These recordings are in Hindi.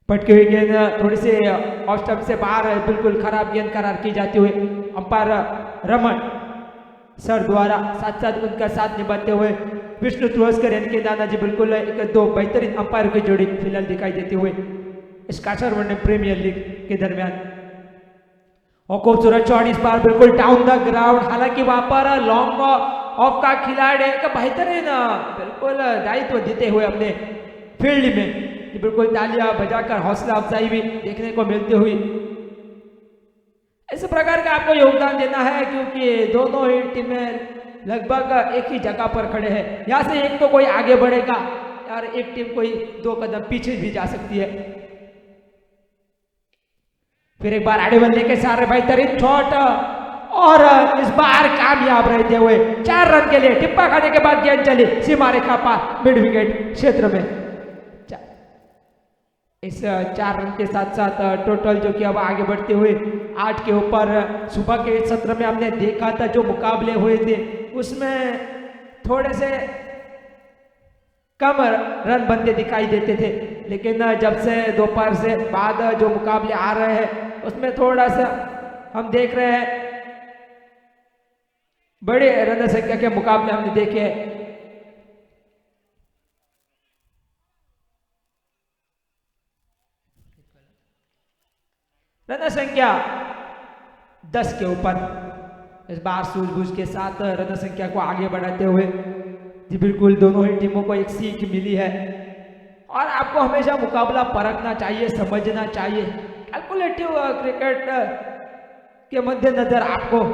पटकी हुई गेंद थोड़ी सी ऑफ स्टंप से बाहर है, बिल्कुल खराब गेंद करार की जाती हुई अंपायर रमन सर द्वारा साथ साथ उनका साथ निभाते हुए विष्णु तुलस्कर यानी कि दादाजी बिल्कुल एक दो बेहतरीन अंपायर की जोड़ी फिलहाल दिखाई देती हुई इस कासरवंडे प्रीमियर लीग के दरमियान। और खूबसूरत शॉट इस बार बिल्कुल डाउन द ग्राउंड, हालांकि वहां पर लॉन्ग ऑफ का खिलाड़ी एक बेहतरीन बिल्कुल दायित्व देते हुए अपने फील्ड में बिल्कुल तालियां बजाकर हौसला अफजाई भी देखने को मिलती हुई। इस प्रकार का आपको योगदान देना है क्योंकि दोनों ही टीमें लगभग एक ही जगह पर खड़े हैं। यहाँ से एक तो कोई आगे बढ़ेगा और एक टीम कोई दो कदम पीछे भी जा सकती है। फिर एक बार आड़े बल्ले के सारे बेहतरीन शॉट और इस बार कामयाब रहते हुए 4 रन के लिए टिप्पा खाने के बाद गेंद चली सीमा रेखा पार मिड विकेट क्षेत्र में। इस 4 रन के साथ साथ टोटल जो कि अब आगे बढ़ते हुए 8 के ऊपर। सुबह के सत्र में हमने देखा था जो मुकाबले हुए थे उसमें थोड़े से कम रन बनते दिखाई देते थे, लेकिन जब से दोपहर से बाद जो मुकाबले आ रहे हैं उसमें थोड़ा सा हम देख रहे हैं बड़े रन संख्या के मुकाबले हमने देखे हैं। रन संख्या 10 के ऊपर इस बार सूझबूझ के साथ रन संख्या को आगे बढ़ाते हुए जी बिल्कुल दोनों ही टीमों को एक सीख मिली है और आपको हमेशा मुकाबला परखना चाहिए, समझना चाहिए। कैलकुलेटिव क्रिकेट के मद्देनजर आपको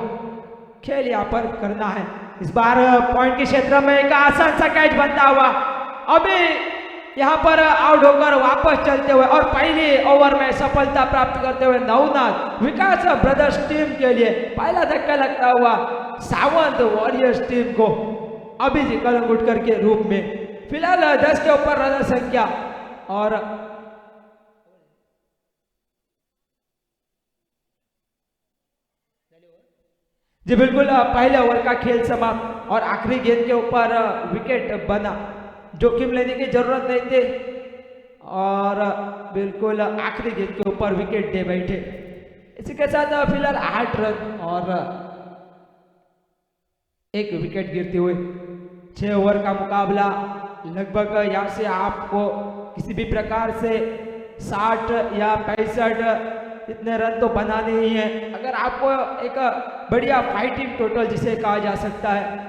खेल यहाँ पर करना है। इस बार पॉइंट के क्षेत्र में एक आसान सा कैच बनता हुआ अभी यहाँ पर आउट होकर वापस चलते हुए और पहले ओवर में सफलता प्राप्त करते हुए नवनाथ विकास ब्रदर्स टीम के लिए पहला धक्का लगता हुआ सावंत वॉरियर्स टीम को अभी जी कलंगुटकर के रूप में फिलहाल 10 के ऊपर रन संख्या। और जी बिल्कुल पहले ओवर का खेल समाप्त और आखिरी गेंद के ऊपर विकेट बना, जोखिम लेने की जरूरत नहीं थी और बिल्कुल आखिरी गेंद के ऊपर विकेट दे बैठे। इसी के साथ फिलहाल 8 रन और 1 विकेट गिरते हुए 6 ओवर का मुकाबला। लगभग यहाँ से आपको किसी भी प्रकार से 60 या 65 इतने रन तो बनाने ही है अगर आपको एक बढ़िया फाइटिंग टोटल जिसे कहा जा सकता है।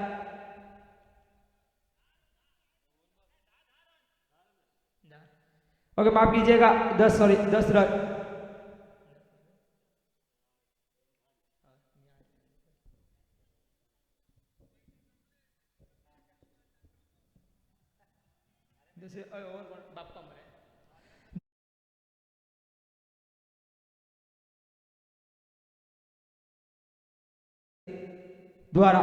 ओके माफ कीजिएगा 10 रन। द्वारा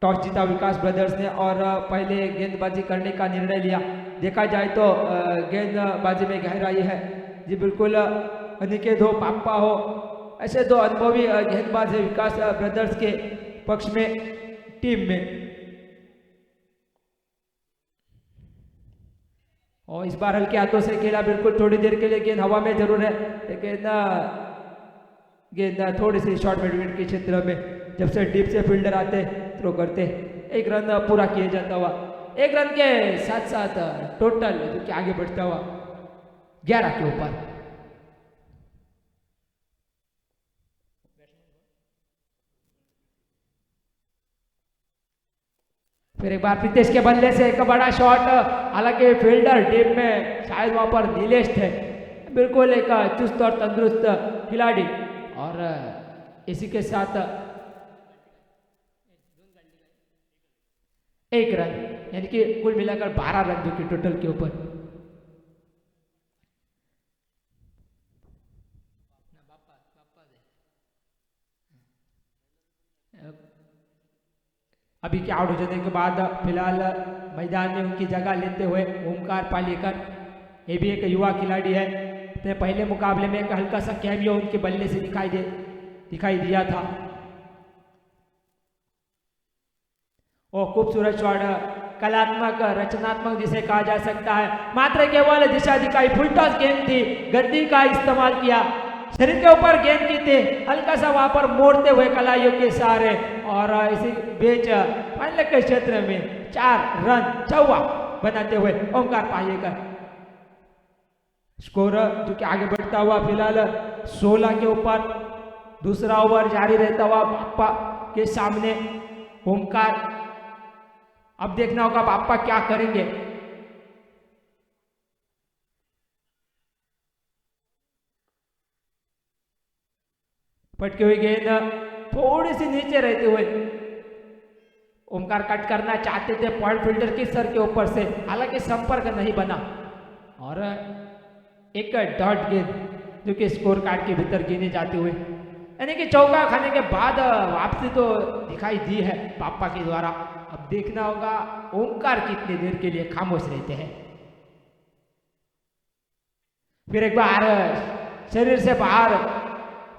टॉस जीता विकास ब्रदर्स ने और पहले गेंदबाजी करने का निर्णय लिया। देखा जाए तो गेंदबाजी में गहराई है जी बिल्कुल। अनिकेत हो पापा हो ऐसे 2 अनुभवी गेंदबाज है विकास ब्रदर्स के पक्ष में टीम में। और इस बार हल्के हाथों से खेला, बिल्कुल थोड़ी देर के लिए गेंद हवा में जरूर है लेकिन गेंद थोड़ी सी शॉर्ट मिड के क्षेत्र में जब से डीप से फील्डर आते थ्रो करते 1 रन पूरा किया जाता हुआ 1 रन के साथ साथ टोटल जो कि आगे बढ़ता हुआ 11 के ऊपर। फिर एक बार प्रीतेश के बल्ले से एक बड़ा शॉट, हालांकि फील्डर डीप में शायद वहां पर नीलेश थे, बिल्कुल एक चुस्त और तंदुरुस्त खिलाड़ी। और इसी के साथ 1 रन यानी कि कुल मिलाकर 12 रन जो कि टोटल के ऊपर। अभी के आउट हो जाने के बाद फिलहाल मैदान में उनकी जगह लेते हुए ओमकार पालेकर, ये भी एक युवा खिलाड़ी है। अपने पहले मुकाबले में एक हल्का सा कैमियो उनके बल्ले से दिखाई दिया था। और खूबसूरत शॉट कलात्मक रचनात्मक जिसे कहा जा सकता है, मात्र केवल दिशा दिखाई, फुल टॉस गेंद थी, गद्दी का इस्तेमाल किया, शरीर के ऊपर गेंद की थे, हल्का सा वहां पर मोड़ते हुए कलाइयों के सहारे और इसी बीच फाइनल के क्षेत्र में 4 रन चौवा बनाते हुए ओमकार पालेकर स्कोर जो कि आगे बढ़ता हुआ फिलहाल 16 के ऊपर। दूसरा ओवर जारी रहता हुआ बाप्पा के सामने ओमकार, अब देखना होगा बाप्पा क्या करेंगे। पटकी हुई गेंद थोड़ी सी नीचे रहते हुए ओमकार कट करना चाहते थे पॉइंट फील्डर की सर के ऊपर से, हालांकि संपर्क नहीं बना और एक डॉट गेंद जो कि स्कोर कार्ड के भीतर गिनी जाती हुई, यानी कि चौका खाने के बाद वापसी तो दिखाई दी है बाप्पा के द्वारा। अब देखना होगा ओमकार कितनी देर के लिए खामोश रहते हैं। फिर एक बार शरीर से बाहर,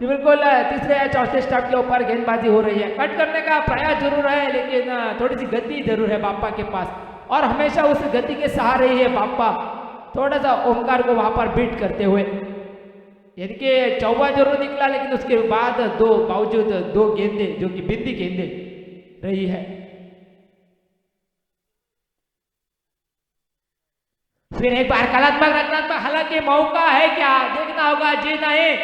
बिल्कुल तीसरे या चौथे स्टंप के ऊपर गेंदबाजी हो रही है, कट करने का प्रयास जरूर है लेकिन थोड़ी सी गति जरूर है बाप्पा के पास और हमेशा उस गति के सहारे ही है बाप्पा थोड़ा सा ओमकार को वहां पर बीट करते हुए, यानी कि चौवा जरूर निकला लेकिन उसके बाद बावजूद दो गेंदे जो कि बिंदी गेंदे रही है। फिर एक बार कलात्मक रचनात्मक, हालांकि मौका है क्या, देखना होगा, जी नहीं,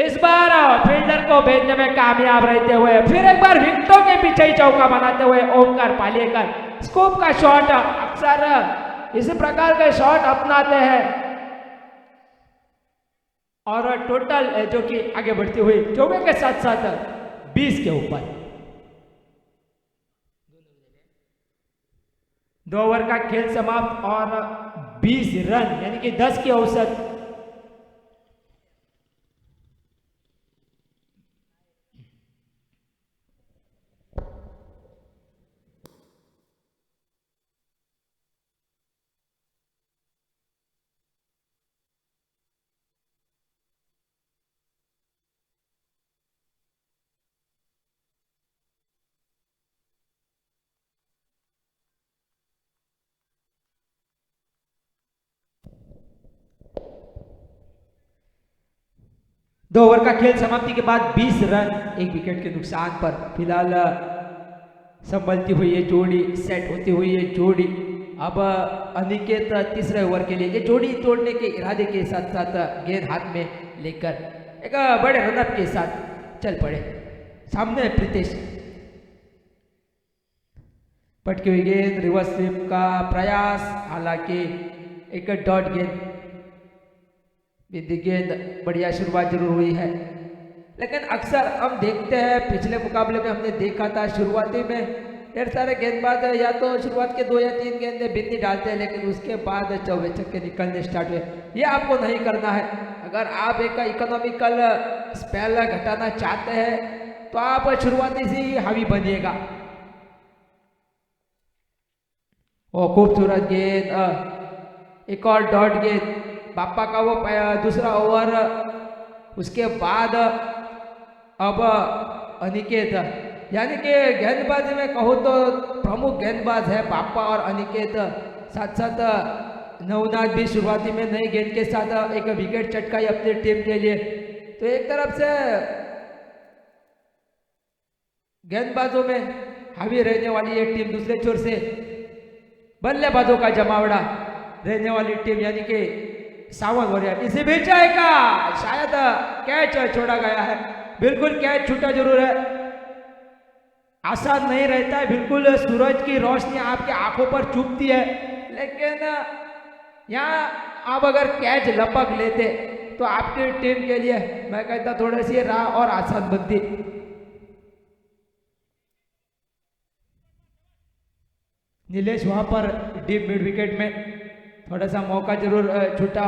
इस बार फील्डर को भेजने में कामयाब रहते हुए फिर एक बार विकेटों के पीछे ही चौका बनाते हुए ओमकार पालेकर स्कोप का शॉट, अक्सर इसी प्रकार के शॉट अपनाते हैं और टोटल जो कि आगे बढ़ती हुई चौके के साथ साथ 20 के ऊपर। 2 ओवर का खेल समाप्त और 20 रन यानी कि 10 की औसत। दो ओवर का खेल समाप्ति के बाद 20 रन 1 विकेट के नुकसान पर फिलहाल संभलती हुई ये जोड़ी, सेट होती हुई ये जोड़ी। अब अनिकेत तीसरे ओवर के लिए ये जोड़ी तोड़ने के इरादे के साथ साथ गेंद हाथ में लेकर एक बड़े रनअप के साथ चल पड़े। सामने प्रीतेश, पटकी हुई गेंद, रिवर्स स्वीप का प्रयास, हालांकि एक डॉट गेंद, बिंदी गेंद, बढ़िया शुरुआत जरूर हुई है लेकिन अक्सर हम देखते हैं, पिछले मुकाबले में हमने देखा था शुरुआती में ढेर सारे गेंदबाज या तो शुरुआत के 2 या 3 गेंदे बिंदी डालते हैं लेकिन उसके बाद चौके छक्के निकलने स्टार्ट हुए। ये आपको नहीं करना है। अगर आप एक इकोनॉमिकल स्पेल घटाना चाहते हैं तो आप शुरुआती से ही हावी बनिएगा। ओ खूबसूरत गेंद, एक और डॉट गेंद, बाप्पा का वो दूसरा ओवर। उसके बाद अब अनिकेत, यानी कि गेंदबाजी में कहूँ तो प्रमुख गेंदबाज है बाप्पा और अनिकेत, साथ साथ नवनाथ भी शुरुआती में नई गेंद के साथ एक विकेट चटकाई अपनी टीम के लिए। तो एक तरफ से गेंदबाजों में हावी रहने वाली ये टीम, दूसरे छोर से बल्लेबाजों का जमावड़ा रहने वाली टीम, यानी कि सावन वॉरियर। इसी बीच का शायद कैच छोड़ा गया है, बिल्कुल कैच छूटा जरूर है, आसान नहीं रहता है, बिल्कुल सूरज की रोशनी आपकी आंखों पर चुभती है लेकिन यहाँ आप अगर कैच लपक लेते तो आपकी टीम के लिए मैं कहता थोड़ी सी राह और आसान बनती। नीलेश वहां पर डीप मिड विकेट में थोड़ा सा मौका जरूर छूटा।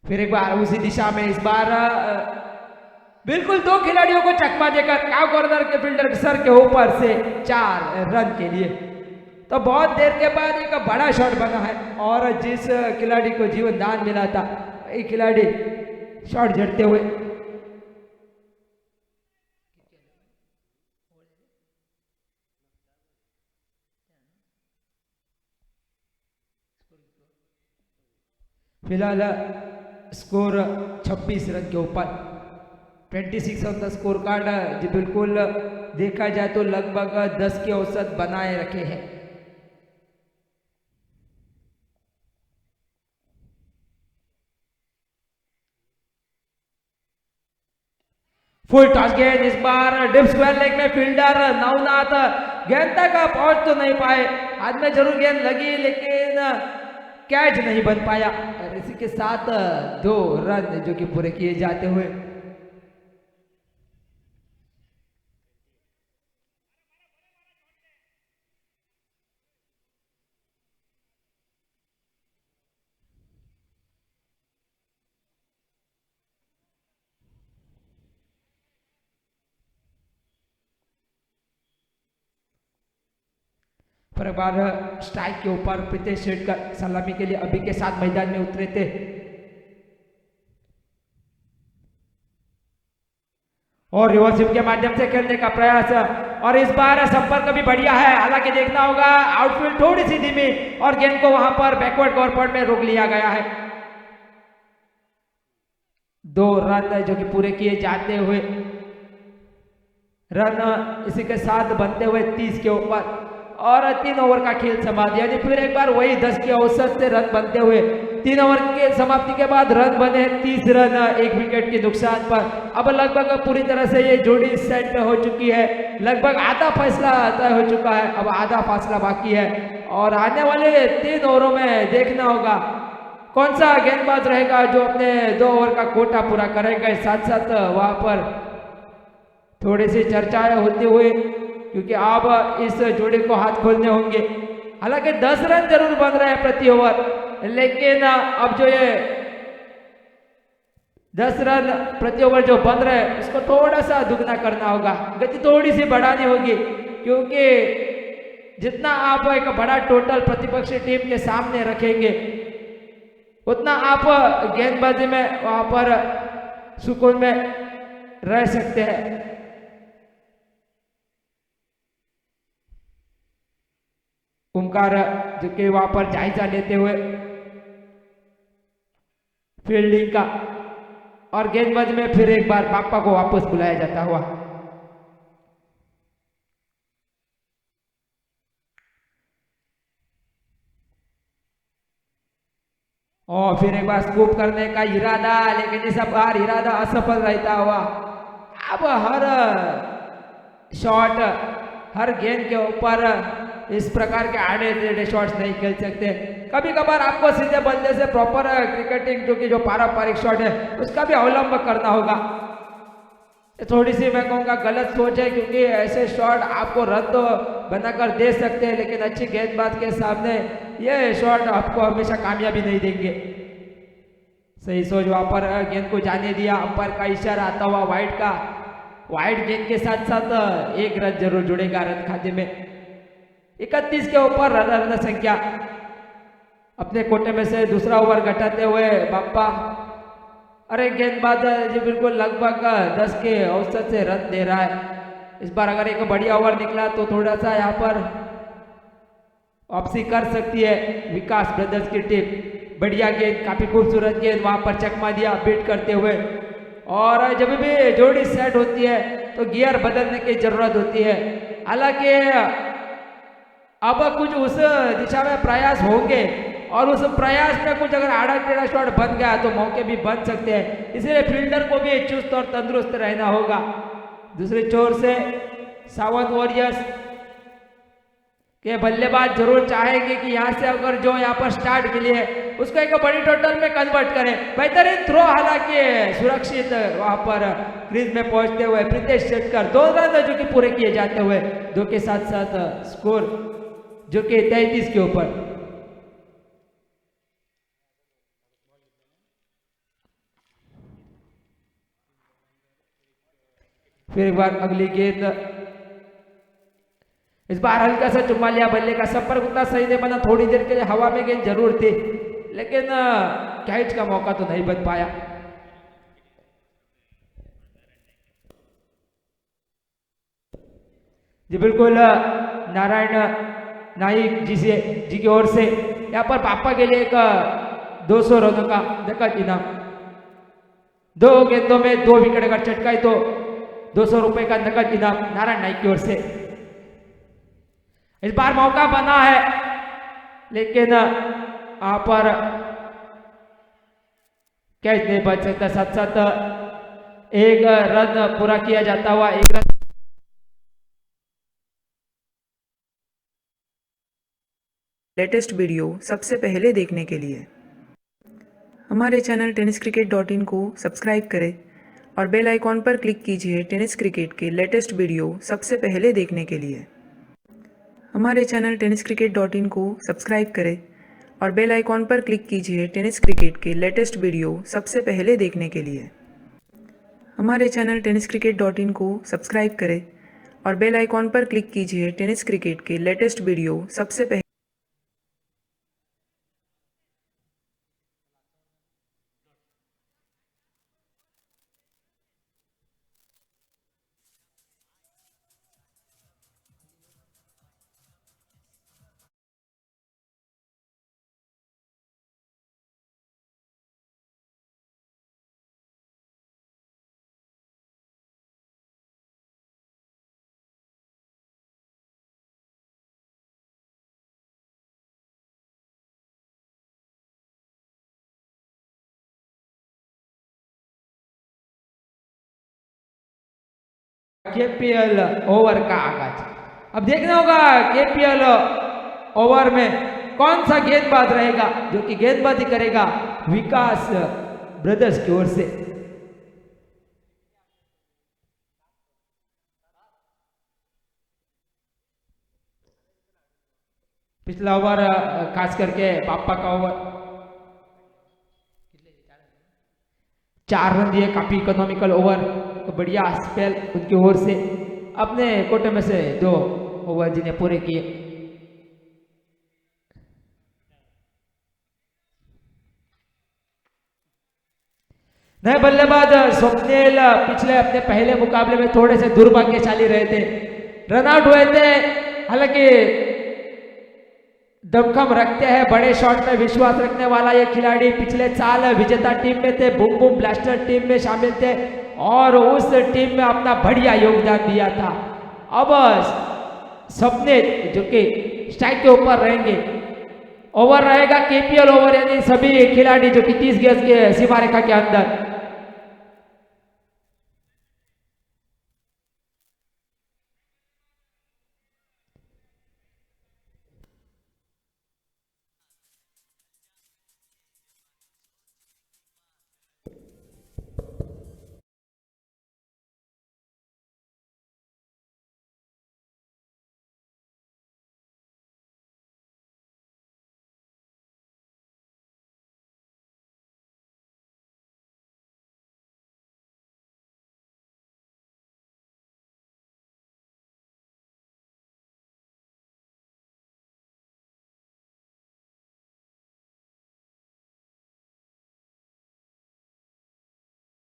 फिर एक बार उसी दिशा में, इस बार बिल्कुल 2 खिलाड़ियों को चकमा देकर काव कॉर्नर के फील्डर सर के ऊपर से 4 रन के लिए। तो बहुत देर के बाद एक बड़ा शॉट बना है और जिस खिलाड़ी को जीवन दान मिला था, एक खिलाड़ी शॉट झड़ते हुए फिलहाल स्कोर 26 रन के ऊपर, 26 ऑन द स्कोर कार्ड। जी बिल्कुल देखा जाए तो लगभग 10 के औसत बनाए रखे हैं। फुल टॉस गेंद, इस बार डिप स्क्वायर लेग में फील्डर नवनाथ गेंद तक पहुंच तो नहीं पाए। हाथ में जरूर गेंद लगी लेकिन कैच नहीं बन पाया। और इसी के साथ 2 रन जो कि पूरे किए जाते हुए। पर बार स्ट्राइक के ऊपर प्रीतेश शेठ का सलामी के लिए अभी के साथ मैदान में उतरे थे। और रिवर्स स्विंग के माध्यम से खेलने का प्रयास, और इस बार संपर्क भी बढ़िया है। हालांकि देखना होगा आउटफील्ड थोड़ी सी धीमी और गेंद को वहां पर बैकवर्ड कॉर्नर में रोक लिया गया है। 2 रन जो कि पूरे किए जाते हुए, रन इसी के साथ बनते हुए 30 के ऊपर, और 3 ओवर का खेल समाप्त। यानी फिर एक बार वही 10 के औसत से रन बनते हुए 3 ओवर के समाप्ति के बाद रन बने 30 रन 1 विकेट के नुकसान पर। अब लगभग पूरी तरह से ये जोड़ी सेट हो चुकी है। लगभग आधा फैसला तय हो चुका है, अब आधा फासला बाकी है। और आने वाले 3 ओवरों में देखना होगा कौन सा गेंदबाज रहेगा जो अपने 2 ओवर का कोटा पूरा करेगा। साथ साथ वहां पर थोड़ी सी चर्चाएं होते हुए, क्योंकि आप इस जोड़े को हाथ खोलने होंगे। हालांकि 10 रन जरूर बन रहे हैं प्रति ओवर, लेकिन अब जो ये 10 रन प्रति ओवर जो बन रहे हैं उसको थोड़ा सा दुगना करना होगा, गति थोड़ी सी बढ़ानी होगी। क्योंकि जितना आप एक बड़ा टोटल प्रतिपक्षी टीम के सामने रखेंगे उतना आप गेंदबाजी में वहां पर सुकून में रह सकते हैं। ओमकार जो कि वहां पर जायजा लेते हुए फील्डिंग का, और गेंदबाजी में फिर एक बार पापा को वापस बुलाया जाता हुआ। और फिर एक बार स्कूप करने का इरादा, लेकिन इस बार इरादा असफल रहता हुआ। अब हर शॉट, हर गेंद के ऊपर इस प्रकार के आड़े टेढ़े शॉट्स नहीं खेल सकते। कभी कभार आपको सीधे बल्ले से प्रॉपर क्रिकेटिंग जो कि जो पारंपरिक शॉट है उसका भी अवलंब करना होगा। थोड़ी सी मैं कहूँगा गलत सोच है, क्योंकि ऐसे शॉट आपको रन तो बनाकर दे सकते हैं, लेकिन अच्छी गेंदबाज के सामने ये शॉट आपको हमेशा कामयाबी नहीं देंगे। सही सोच वहां पर गेंद को जाने दिया, अंपायर का इशारा आता हुआ वाइड का। वाइड गेंद के साथ साथ 1 रन जरूर जुड़ेगा रन खाते में। 31 के ऊपर रन संख्या, अपने कोटे में से दूसरा ओवर घटाते हुए बाप्पा। अरे गेंदबाज जी बिल्कुल लगभग 10 के औसत से रन दे रहा है। इस बार अगर एक बढ़िया ओवर निकला तो थोड़ा सा यहाँ पर वापसी कर सकती है विकास ब्रदर्स की टीम। बढ़िया गेंद, काफी खूबसूरत गेंद, वहां पर चकमा दिया बीट करते हुए। और जब भी जोड़ी सेट होती है तो गियर बदलने की जरूरत होती है। हालांकि अब कुछ उस दिशा में प्रयास होंगे, और उस प्रयास में कुछ अगर आड़ा टेढ़ा शॉट बन गया तो मौके भी बन सकते हैं। इसलिए फील्डर को भी चुस्त और तंदुरुस्त रहना होगा। दूसरी छोर से सावंत वॉरियर्स के बल्लेबाज जरूर चाहेंगे कि यहाँ से अगर जो यहाँ पर स्टार्ट मिली है उसको एक बड़ी टोटल में कन्वर्ट करें। बेहतरीन थ्रो, हालांकि सुरक्षित वहां पर क्रीज में पहुंचते हुए प्रीतेश शेटकर 2 रन जो कि पूरे किए जाते हुए 2 के साथ साथ स्कोर जो कि 33 के ऊपर। फिर एक बार अगली गेंद, इस बार हल्का सा चुम्मा लिया, बल्ले का संपर्क उतना सही नहीं बना। थोड़ी देर के लिए हवा में गेंद जरूर थी, लेकिन कैच का मौका तो नहीं बन पाया। जी बिल्कुल नारायण नाइक जी की ओर से यहाँ पर पापा के लिए एक 200 रनों का नकद इनाम। 2 गेंदों में 2 विकेट अगर चटकाई तो 200 रुपए का नकद इनाम नारायण नाइक की ओर से। इस बार मौका बना है लेकिन यहाँ पर कैच नहीं बच सकता। साथ साथ एक रन पूरा किया जाता हुआ, एक रन। लेटेस्ट वीडियो सबसे पहले देखने के लिए हमारे चैनल tenniscricket.in को सब्सक्राइब करें और बेल आइकॉन पर क्लिक कीजिए टेनिस क्रिकेट के लेटेस्ट वीडियो सबसे पहले देखने के लिए। हमारे चैनल tenniscricket.in को सब्सक्राइब करें और बेल आइकॉन पर क्लिक कीजिए टेनिस क्रिकेट के लेटेस्ट वीडियो सबसे पहले देखने के लिए। हमारे चैनल tenniscricket.in को सब्सक्राइब करें और बेल आइकॉन पर क्लिक कीजिए टेनिस क्रिकेट के लेटेस्ट वीडियो सबसे पहले। केपीएल ओवर का आगाज। अब देखना होगा केपीएल ओवर में कौन सा गेंदबाज रहेगा जो कि गेंदबाजी करेगा विकास ब्रदर्स की ओर से। पिछला ओवर खास करके पापा का ओवर 4 रन दिए, काफी इकोनॉमिकल ओवर, तो बढ़िया स्पेल उनकी ओर से। अपने कोटे में से 2 ओवर जिन्हें पूरे किए। नए बल्लेबाज स्वप्निल पिछले अपने पहले मुकाबले में थोड़े से दुर्भाग्यशाली रहे थे, रन आउट हुए थे। हालांकि दमखम रखते हैं, बड़े शॉट में विश्वास रखने वाला ये खिलाड़ी पिछले साल विजेता टीम में थे, बूम बूम ब्लास्टर टीम में शामिल थे और उस टीम में अपना बढ़िया योगदान दिया था। अब सपने जो कि स्ट्राइक के ऊपर रहेंगे, ओवर रहेगा केपीएल ओवर, यानी सभी खिलाड़ी जो कि 30 गज के सीमा रेखा के अंदर।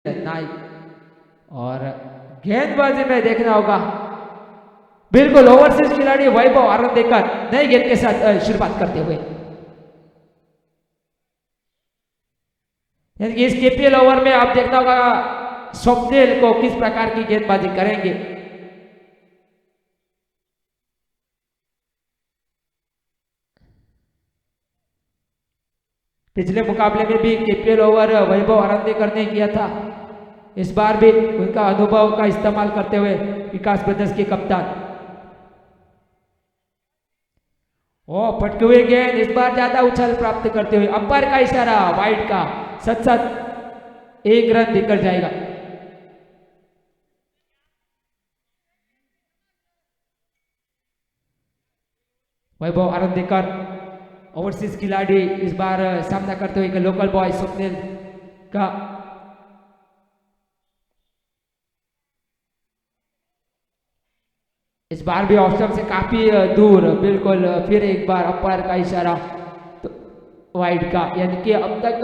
नाइक और गेंदबाजी में देखना होगा बिल्कुल ओवरसीज खिलाड़ी वैभव आरंदेकर नई गेंद के साथ शुरुआत करते हुए। यानी कि इस केपीएल ओवर में आप देखना होगा स्वप्निल को किस प्रकार की गेंदबाजी करेंगे। पिछले मुकाबले में भी केपीएल ओवर वैभव आरंदेकर ने किया था, इस बार भी उनका अनुभव का इस्तेमाल करते हुए विकास ब्रदर्स के कप्तान। ओ फटके हुए गेंद, इस बार ज्यादा उछाल प्राप्त करते हुए अंपायर का इशारा वाइड का, सच सच 1 रन निकल जाएगा। वैभव आरंदेकर ओवरसीज खिलाड़ी इस बार सामना करते हुए लोकल बॉय स्वप्निल का। इस बार भी ऑप्शन से काफी दूर, बिल्कुल फिर एक बार अंपायर का इशारा तो वाइड का, यानी कि अब तक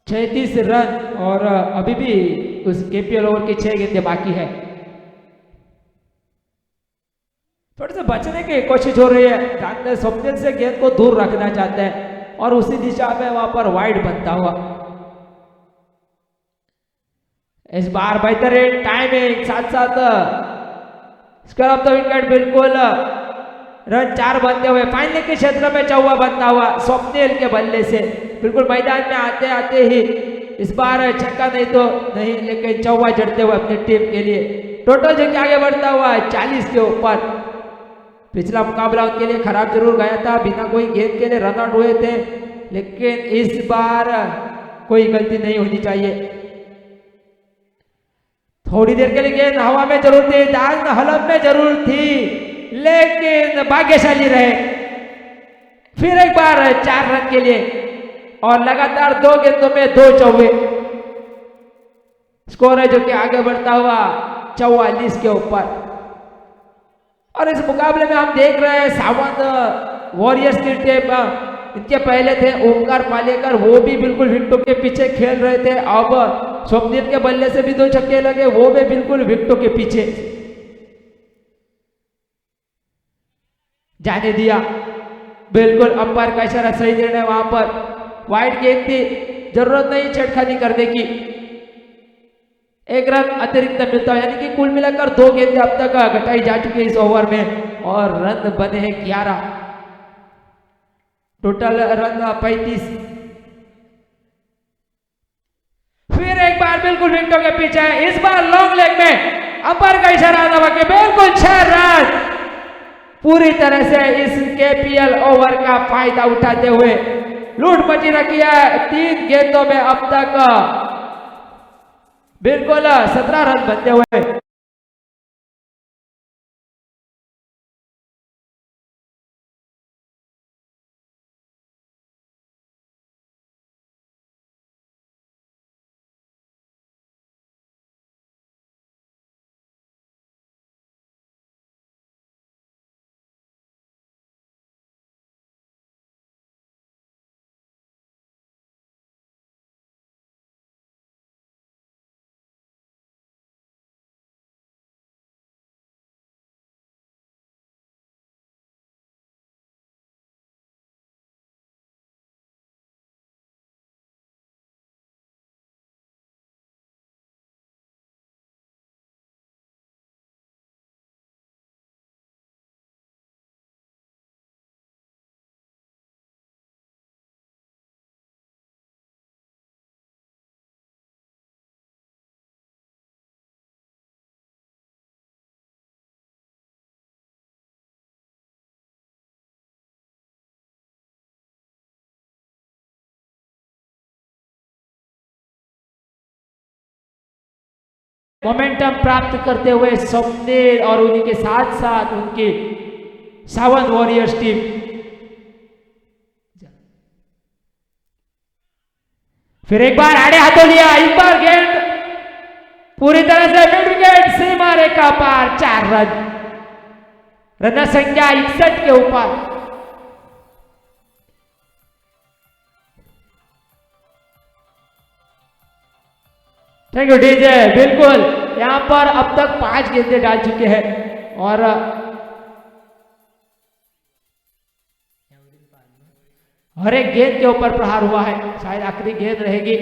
36 रन और अभी भी उस केपीएल ओवर की 6 गेंदें बाकी है। थोड़े से बचने की कोशिश हो रही है, जानते स्वप्निल से गेंद को दूर रखना चाहते हैं, और उसी दिशा में वहां पर वाइड बनता हुआ। इस बार बेहतरीन टाइमिंग, साथ साथ स्क्वायर ऑफ द विकेट, बिल्कुल रन 4 बनते हुए फाइनल के क्षेत्र में चौवा बनता हुआ स्वप्निल के बल्ले से बिल्कुल मैदान में आते आते ही इस बार छक्का नहीं तो नहीं, लेकिन चौवा जड़ते हुए अपनी टीम के लिए टोटल जो कि आगे बढ़ता हुआ 40 के ऊपर। पिछला मुकाबला उनके लिए खराब जरूर गया था, बिना कोई गेंद के लिए रन आउट हुए थे, लेकिन इस बार कोई गलती नहीं होनी चाहिए। थोड़ी देर के लिए गेंद हवा में जरूर थी, दाग हलम में जरूर थी, लेकिन भाग्यशाली रहे। फिर एक बार 4 रन के लिए और लगातार 2 गेंदों में 2 चौवे। स्कोर है जो कि आगे बढ़ता हुआ 44 के ऊपर। और इस मुकाबले में हम देख रहे हैं सावंत वॉरियर्स की टीम, इनके पहले थे ओमकार पालेकर, वो भी बिल्कुल विकेटों के पीछे खेल रहे थे। अब स्वप्निल के बल्ले से भी 2 छक्के लगे, वो भी बिल्कुल विकेटों के पीछे जाने दिया। बिल्कुल अंपायर का इशारा सही निर्णय, वहां पर वाइड गेंद थी, जरूरत नहीं छेड़खानी करने की। 1 रन अतिरिक्त मिलता है, यानी कि कुल मिलाकर 2 गेंदें अब तक घटाई जा चुकी है इस ओवर में और रन बने हैं 11। Total run 35। फिर एक बार बिल्कुल विकेटों के पीछे, इस बार लॉन्ग लेग में अंपायर का इशारा दबा के बिल्कुल 6 रन। पूरी तरह से इस केपीएल ओवर का फायदा उठाते हुए लूट मची रखी है। 3 गेंदों में अब तक बिल्कुल 17 रन बनते हुए। मोमेंटम प्राप्त करते हुए स्वप्निल और उन्हीं के साथ साथ उनकी सावंत वॉरियर्स टीम। फिर एक बार आड़े हाथों लिया, एक बार गेंद पूरी तरह से मिड विकेट, सीमा रेखा पार, 4 रन। रन संख्या 61 के ऊपर। Thank you DJ. बिल्कुल यहां पर अब तक 5 गेंदें डाल चुके हैं और हर एक गेंद के ऊपर प्रहार हुआ है, शायद आखिरी गेंद रहेगी।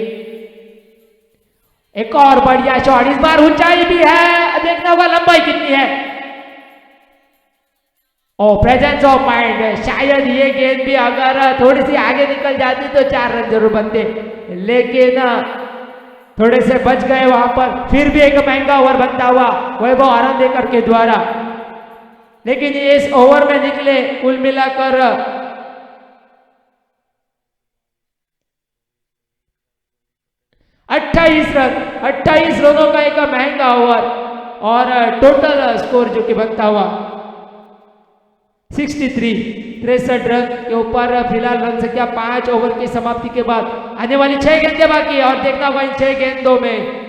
एक और बढ़िया शॉट, इस बार ऊंचाई भी है, देखना होगा लंबाई कितनी है। ओ प्रेजेंस ऑफ माइंड, शायद ये गेंद भी अगर थोड़ी सी आगे निकल जाती तो 4 रन जरूर बनते, लेकिन थोड़े से बच गए वहां पर। फिर भी एक महंगा ओवर बनता हुआ वैभव आनंदेकर के द्वारा, लेकिन ये इस ओवर में निकले कुल मिलाकर 28 रन। 28 रनों का एक महंगा ओवर और टोटल स्कोर जो कि बनता हुआ 63 रन के ऊपर। फिलहाल रन संख्या 5 ओवर की समाप्ति के बाद आने वाली 6 गेंदें बाकी और देखना होगा इन 6 गेंदों में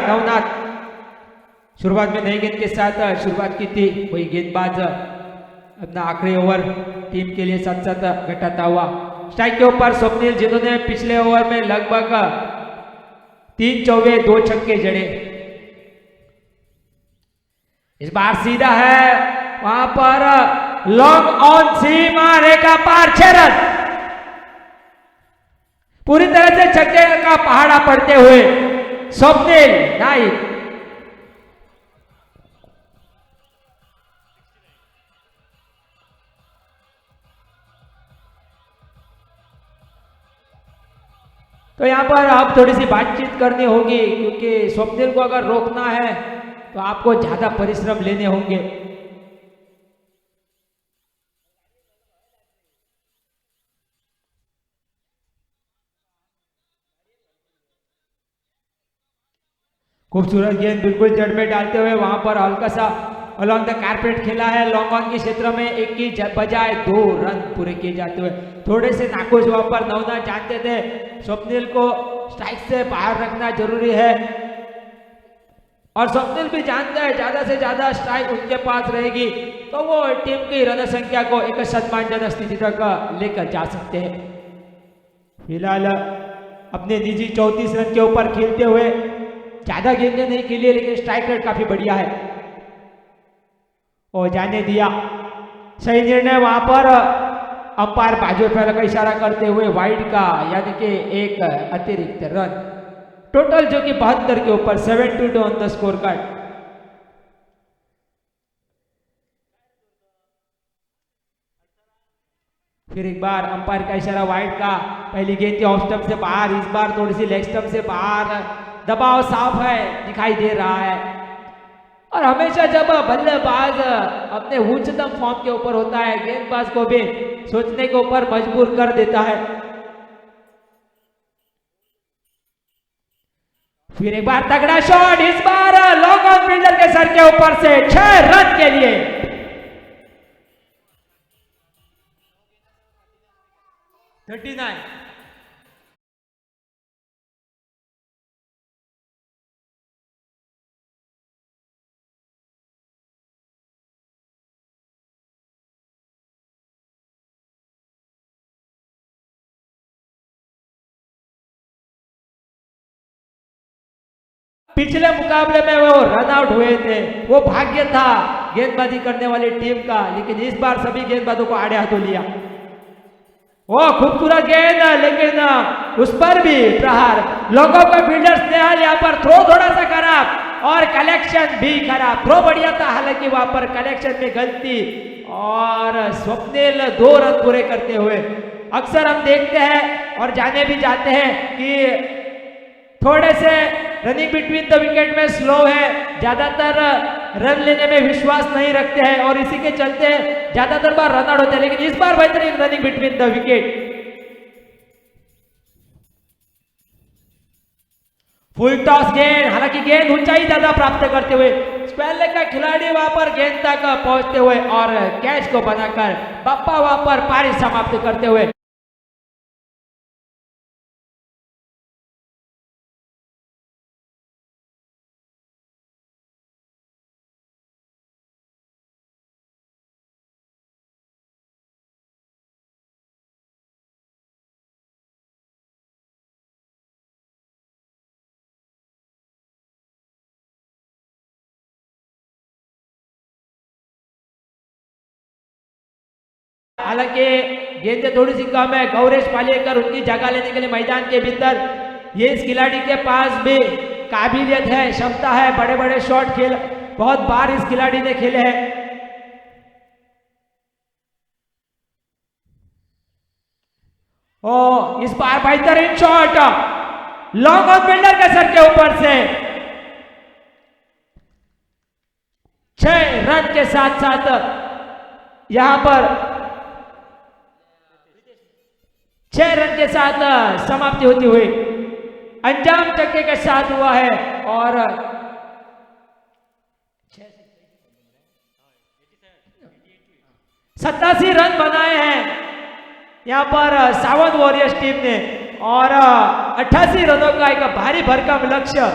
नवनाथ शुरुआत में नई गेंद के साथ शुरुआत की थी। वही गेंदबाज अपना आखिरी ओवर टीम के लिए साथ साथ घटाता हुआ स्ट्राइक के ऊपर स्वप्निल, जिन्होंने पिछले ओवर में लगभग 3 चौके 2 छक्के जड़े। इस बार सीधा है, वहां पर लॉन्ग ऑन सीमा रेखा पार 6 रन। पूरी तरह से छक्के का पहाड़ा पड़ते हुए स्वप्निल नाइक। तो यहां पर अब थोड़ी सी बातचीत करनी होगी, क्योंकि स्वप्निल को अगर रोकना है तो आपको ज्यादा परिश्रम लेने होंगे। खूबसूरत गेंद बिल्कुल जड़ में डालते हुए वहां पर हल्का सा अलॉन्ग द कारपेट खेला है। लॉन्ग ऑन के क्षेत्र में एक की बजाय 2 रन पूरे किए जाते हुए थोड़े से नाखुश वहां पर नवनाथ जानते थे स्वप्निल को स्ट्राइक से बाहर रखना जरूरी है, और स्वप्निल भी जानता है ज्यादा से ज्यादा स्ट्राइक उनके पास रहेगी तो वो टीम की रन संख्या को एक सम्मानजनक स्थिति तक लेकर जा सकते हैं। फिलहाल अपने निजी 34 रन के ऊपर खेलते हुए ज्यादा गेंदें नहीं खेली है, लेकिन स्ट्राइक रेट काफी बढ़िया है और जाने दिया। सही निर्णय वहां पर अंपायर बाजू फैला का इशारा करते हुए वाइड का, यानी कि एक अतिरिक्त रन टोटल जो कि 72 के ऊपर 72 ऑन द स्कोर कार्ड। फिर एक बार अंपायर का इशारा वाइड का। पहली गेंद की ऑफ स्टंप से बाहर, इस बार थोड़ी सी लेग स्टंप से बाहर। दबाव साफ है, दिखाई दे रहा है। और हमेशा जब बल्लेबाज अपने उच्चतम फॉर्म के ऊपर होता है, गेंदबाज को भी सोचने के ऊपर मजबूर कर देता है। फिर एक बार तगड़ा शॉट, इस बार लॉन्ग ऑन फील्डर के सर के ऊपर से 6 रन के लिए। पिछले मुकाबले में वो रन आउट हुए थे, वो भाग्य था गेंदबाजी करने वाली टीम का, लेकिन इस बार सभी गेंदबाजों को आड़े हाथों लिया। वो खूबसूरत गेंद, लेकिन उस पर भी प्रहार। लोगों का फील्डर स्नेहल यहाँ पर थ्रो थोड़ा सा खराब और कलेक्शन भी खराब। थ्रो बढ़िया था, हालांकि वहां पर कलेक्शन में गलती, और स्वप्निल 2 रन पूरे करते हुए। अक्सर हम देखते हैं और जाने भी जाते हैं कि थोड़े से रनिंग बिटवीन द विकेट में स्लो है, ज्यादातर रन लेने में विश्वास नहीं रखते हैं और इसी के चलते ज्यादातर बार रन आउट होते हैं। लेकिन इस बार बेहतरीन running between the wicket. Full toss गेंद, हालांकि गेंद ऊंचाई ज्यादा प्राप्त करते हुए स्क्वायर लेग का खिलाड़ी वहां पर गेंद तक पहुंचते हुए और कैच को बनाकर पप्पा वहां पर पारी समाप्त करते हुए। हालांकि गेंदें थोड़ी सी कम है, गौरेश पालेकर उनकी जगह लेने के लिए मैदान के भीतर। ये इस खिलाड़ी के पास भी काबिलियत है, क्षमता है, बड़े बड़े शॉट खेल बहुत बार इस खिलाड़ी ने खेले हैं। ओ इस बार बेहतरीन शॉट, लॉन्ग ऑन फील्डर के सर के ऊपर से 6 रन के साथ साथ यहां पर 6 रन के साथ समाप्ति होती हुई अंजाम चक्के के साथ हुआ है। और 87 रन बनाए हैं यहां पर सावन वॉरियर्स टीम ने, और 88 रनों का एक भारी भरकम लक्ष्य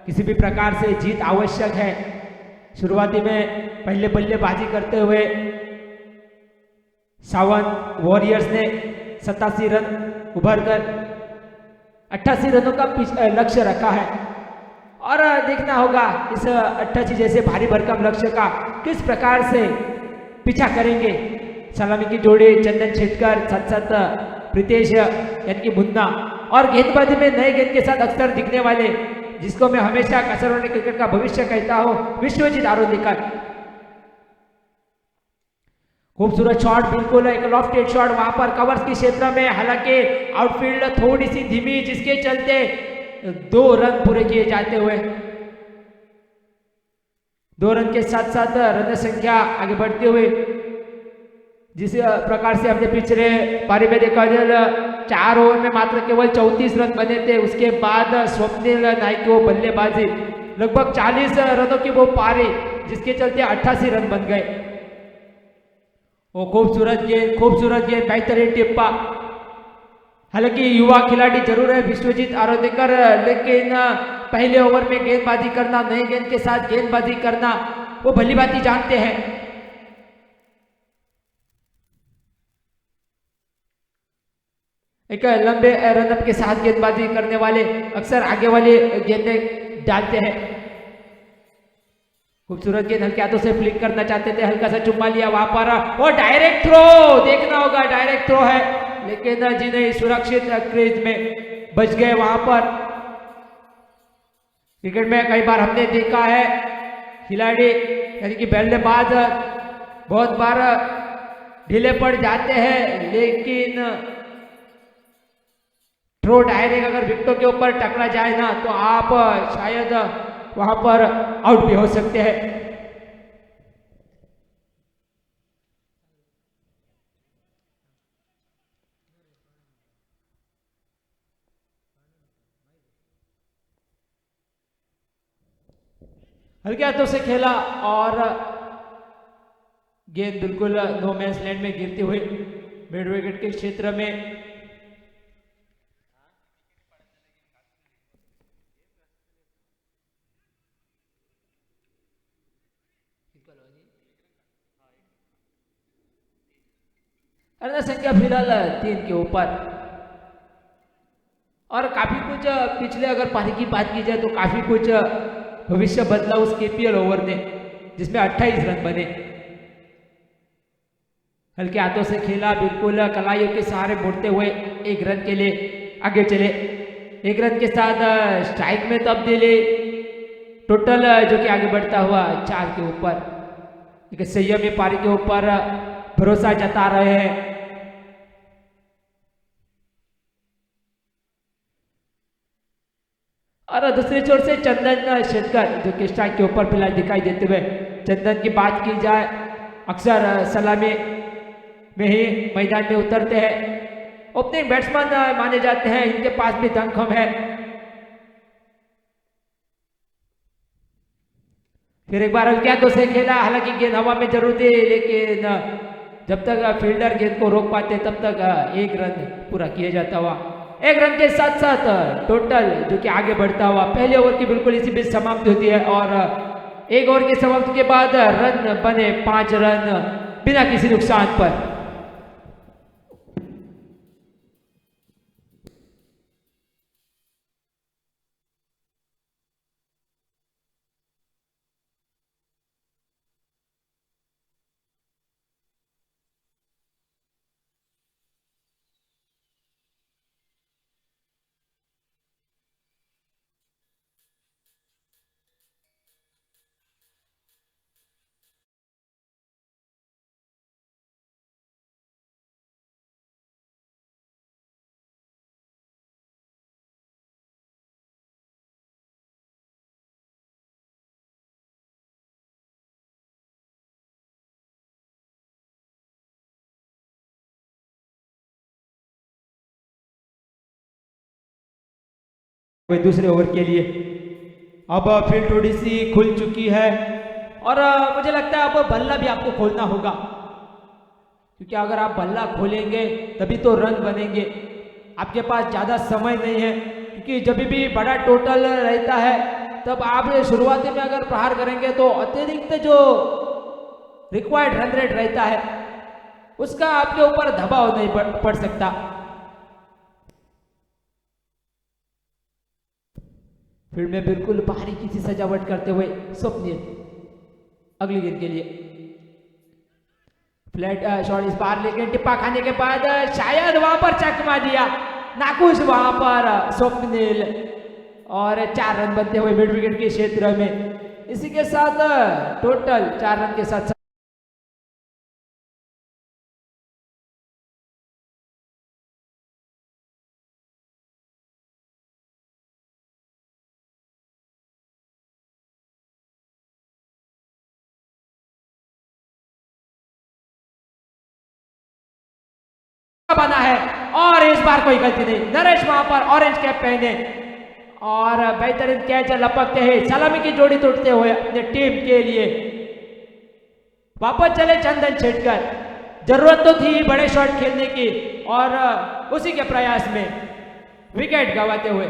किसी भी प्रकार से जीत आवश्यक है। शुरुआती में पहले बल्लेबाजी करते हुए सावन वॉरियर्स ने 87 रन उभरकर 88 रनों का लक्ष्य रखा है और देखना होगा इस 88 जैसे भारी भरकम लक्ष्य का किस प्रकार से पीछा करेंगे सलामी की जोड़ी चंदन छेदकर साथ साथ प्रीतेश यानी कि मुन्ना और गेंदबाजी में नए गेंद के साथ अक्सर दिखने वाले जिसको मैं हमेशा कसरौनी क्रिकेट का भविष्य कहता हूं विश्वजीत आरोलेकर। खूबसूरत शॉट, बिल्कुल एक लॉफ्टेड शॉट वहां पर कवर्स के क्षेत्र में, हालांकि आउटफील्ड थोड़ी सी धीमी जिसके चलते 2 रन पूरे किए जाते हुए 2 रन के साथ साथ रन संख्या आगे बढ़ते हुए जिस प्रकार से हमने पिछले पारी में देखा 4 ओवर में मात्र केवल 34 रन बने थे। उसके बाद स्वप्निल नाइक को बल्लेबाजी लगभग 40 रनों की वो पारी जिसके चलते 88 रन बन गए। वो खूबसूरत गेंद बेहतरीन टिप्पा। हालांकि युवा खिलाड़ी जरूर है विश्वजीत आरोलेकर, लेकिन पहले ओवर में गेंदबाजी करना, नए गेंद के साथ गेंदबाजी करना वो भली भांति जानते हैं। एक लंबे रनअप के साथ गेंदबाजी करने वाले अक्सर आगे वाले गेंदें डालते हैं। खूबसूरत गेंद हल्के हाथों से फ्लिक करना चाहते थे, हल्का सा चुम्मा लिया वहां पर और डायरेक्ट थ्रो, देखना होगा डायरेक्ट थ्रो है, लेकिन जी नहीं, सुरक्षित क्रीज में बच गए। वहां पर क्रिकेट में कई बार हमने देखा है खिलाड़ी यानी कि बल्लेबाज बहुत बार ढीले पड़ जाते हैं, लेकिन थ्रो डायरेक्ट अगर विकेटों के ऊपर टकरा जाए ना तो आप शायद वहां पर आउट भी हो सकते हैं। हल्के हाथों से खेला और गेंद बिल्कुल नो मैंस लैंड में गिरते हुए मिड विकेट के क्षेत्र में रन संख्या फिलहाल 3 के ऊपर और काफी कुछ पिछले अगर पारी की बात की जाए तो काफी कुछ भविष्य बदला उस केपीएल ओवर ने जिसमें 28 रन बने। हल्के हाथों से खेला, बिल्कुल कलाइयों के सहारे मुड़ते हुए 1 रन के लिए आगे चले। 1 रन के साथ स्ट्राइक में तब्दीली, टोटल जो कि आगे बढ़ता हुआ 4 के ऊपर। एक संयमी पारी के ऊपर भरोसा जता रहे हैं। और दूसरी छोर से चंदन शेटकर जो कि स्ट्राइक के ऊपर फिलहाल दिखाई देते हुए। चंदन की बात की जाए अक्सर सलामी में ही मैदान में उतरते हैं, ओपनिंग बैट्समैन माने जाते हैं, इनके पास भी दमखम है। फिर एक बार हल्के हाथों से खेला, हालांकि गेंद हवा में जरूर थी, लेकिन जब तक फील्डर गेंद को रोक पाते तब तक 1 रन पूरा किया जाता हुआ। 1 रन के साथ साथ टोटल जो कि आगे बढ़ता हुआ पहले ओवर की बिल्कुल इसी बीच समाप्ति होती है और 1 ओवर के समाप्ति के बाद रन बने 5 रन बिना किसी नुकसान पर। दूसरे ओवर के लिए अब फील्ड थोड़ी सी खुल चुकी है और मुझे लगता है अब बल्ला भी आपको खोलना होगा, क्योंकि अगर आप बल्ला खोलेंगे तभी तो रन बनेंगे। आपके पास ज़्यादा समय नहीं है, क्योंकि जब भी बड़ा टोटल रहता है तब आप शुरुआती में अगर प्रहार करेंगे तो अतिरिक्त जो रिक्वायर्ड रन रेट रहता है उसका आपके ऊपर दबाव नहीं पड़ सकता। फील्ड में बिल्कुल बारीकी से सजावट करते हुए स्वप्निल अगली गेंद के लिए फ्लैट शॉट इस बार, लेकिन टिप्पा खाने के बाद शायद वहां पर चकमा दिया नाखुश वहां पर स्वप्निल, और 4 रन बनते हुए मिड विकेट के क्षेत्र में। इसी के साथ टोटल 4 रन के साथ बना है, और इस बार कोई गलती नहीं, नरेश वहां पर ऑरेंज कैप पहने और बेहतरीन कैच लपकते हैं, सलामी की जोड़ी तोड़ते हुए अपने टीम के लिए वापस चले चंदन छेड़कर। जरूरत तो थी बड़े शॉट खेलने की और उसी के प्रयास में विकेट गंवाते हुए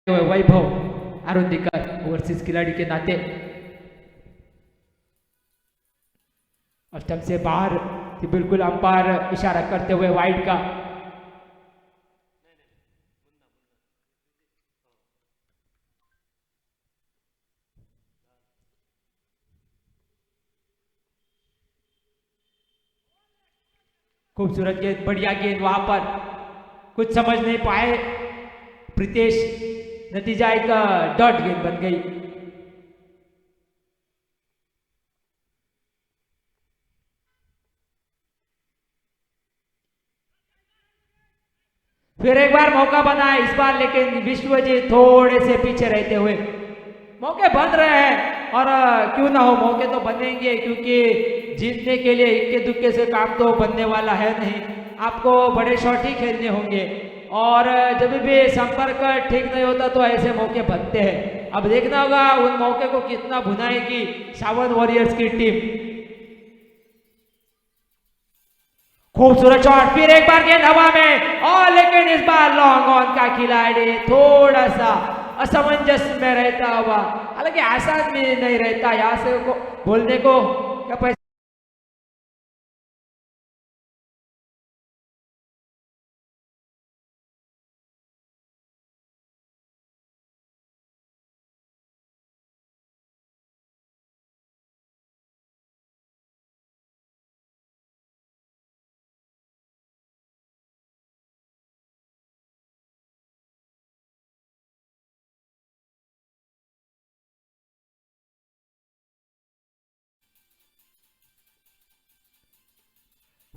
वैभव आरुंदीकर ओवरसीज खिलाड़ी के नाते स्टंप से बाहर कि बिल्कुल अंपायर इशारा करते हुए वाइड का। खूबसूरत गेंद, बढ़िया गेंद, वहां पर कुछ समझ नहीं पाए प्रीतेश, नतीजा एक डॉट गेंद बन गई। फिर एक बार मौका बना है इस बार, लेकिन विश्वजीत थोड़े से पीछे रहते हुए। मौके बन रहे हैं और क्यों ना हो, मौके तो बनेंगे क्योंकि जीतने के लिए इक्के दुक्के से काम तो बनने वाला है नहीं, आपको बड़े शॉट ही खेलने होंगे और जब भी संपर्क ठीक नहीं होता तो ऐसे मौके बनते हैं। अब देखना होगा उन मौके को कितना भुनाएगी सावन वॉरियर्स की टीम। खूबसूरत शॉट, फिर एक बार गेंद हवा में और लेकिन इस बार लॉन्ग ऑन का खिलाड़ी थोड़ा सा असमंजस में रहता हुआ, हालांकि आसान भी नहीं रहता यहाँ से को बोलने को क्या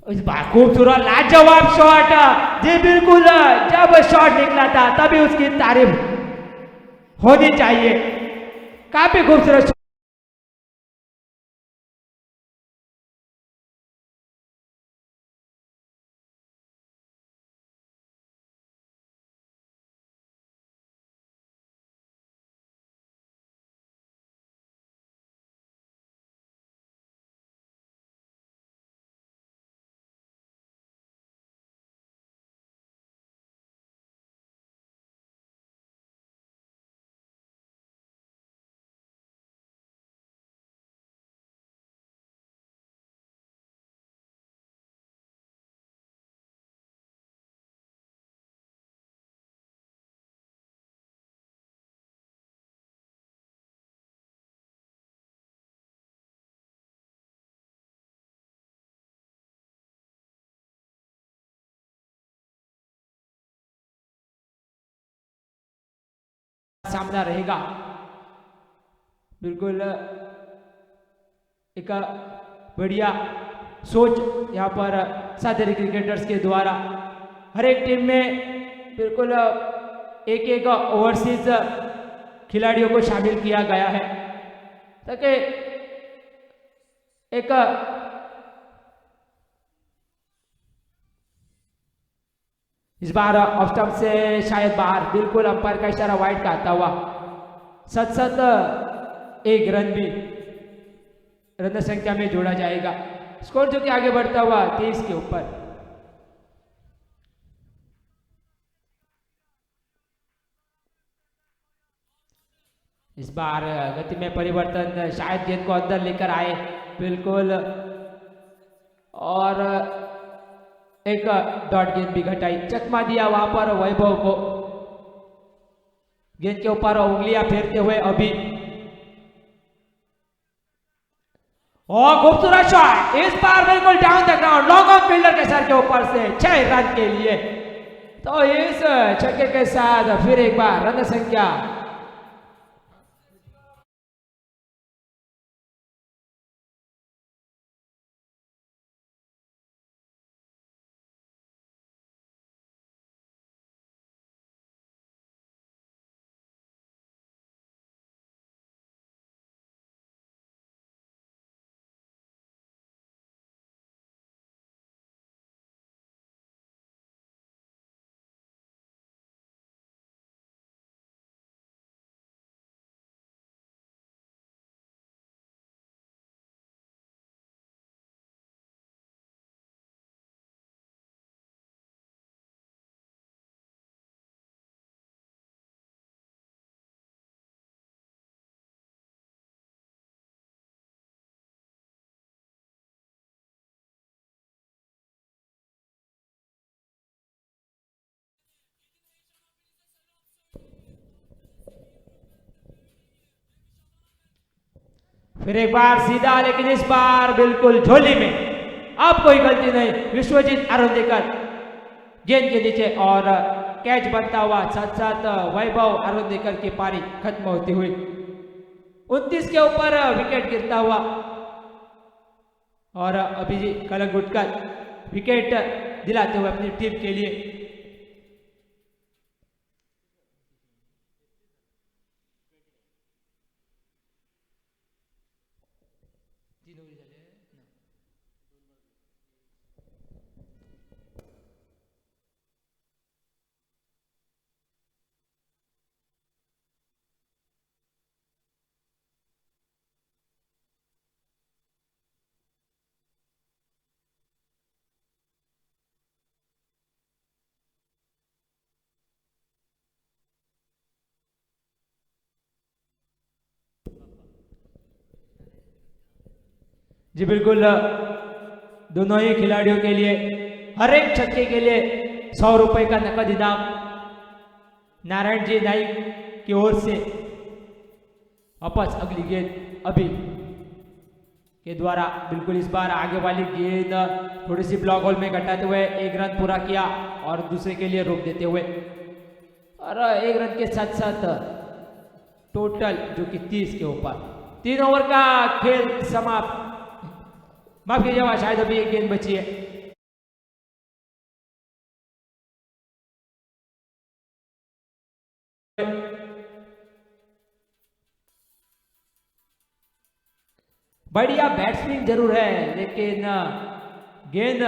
इस बार खूबसूरत लाजवाब शॉट, जी बिल्कुल जब शॉट निकला था तभी उसकी तारीफ होनी चाहिए, काफी खूबसूरत। सामना रहेगा। बिल्कुल एक बढ़िया सोच यहाँ पर साथी क्रिकेटर्स के द्वारा हर एक टीम में बिल्कुल एक एक ओवरसीज खिलाड़ियों को शामिल किया गया है ताकि एक इस बार ऑफ स्टंप से शायद बाहर, बिल्कुल अंपायर का इशारा वाइड का आता हुआ। 7-7 एक रन भी रन संख्या में जोड़ा जाएगा। स्कोर जो कि आगे बढ़ता हुआ 23 के ऊपर। इस बार गति में परिवर्तन, शायद गेंद को अंदर लेकर आए बिल्कुल, और एक डॉट गेंद भी घटाई, चकमा दिया वहां पर वैभव को। गेंद के ऊपर उंगलियां फेरते हुए अभी, और खूबसूरत शॉट इस बार बिल्कुल down the ground, long off fielder के सर के ऊपर से 6 रन के लिए। तो इस छक्के के साथ फिर एक बार रन संख्या फिर एक बार सीधा, लेकिन इस बार बिल्कुल झोली में। अब कोई गलती नहीं, विश्वजीत आरोंदेकर गेंद के नीचे और कैच बनता हुआ। 7-7 वैभव आरोंदेकर की पारी खत्म होती हुई 29 के ऊपर विकेट गिरता हुआ, और अभिजीत कलंगुटकर विकेट दिलाते हुए अपनी टीम के लिए। जी बिल्कुल, दोनों ही खिलाड़ियों के लिए हर एक छक्के के लिए 100 रुपए का नकद इनाम नारायण जी नाइक की ओर से। वापस अगली गेंद अभी के द्वारा, बिल्कुल इस बार आगे वाली गेंद थोड़ी सी ब्लॉक होल में घटाते हुए एक रन पूरा किया और दूसरे के लिए रोक देते हुए, और एक रन के साथ साथ टोटल जो कि 30 के ऊपर। 3 ओवर का खेल समाप्त। माफ कीजिएगा, शायद अभी एक गेंद बची है। बढ़िया बैट्समैन जरूर है, लेकिन गेंद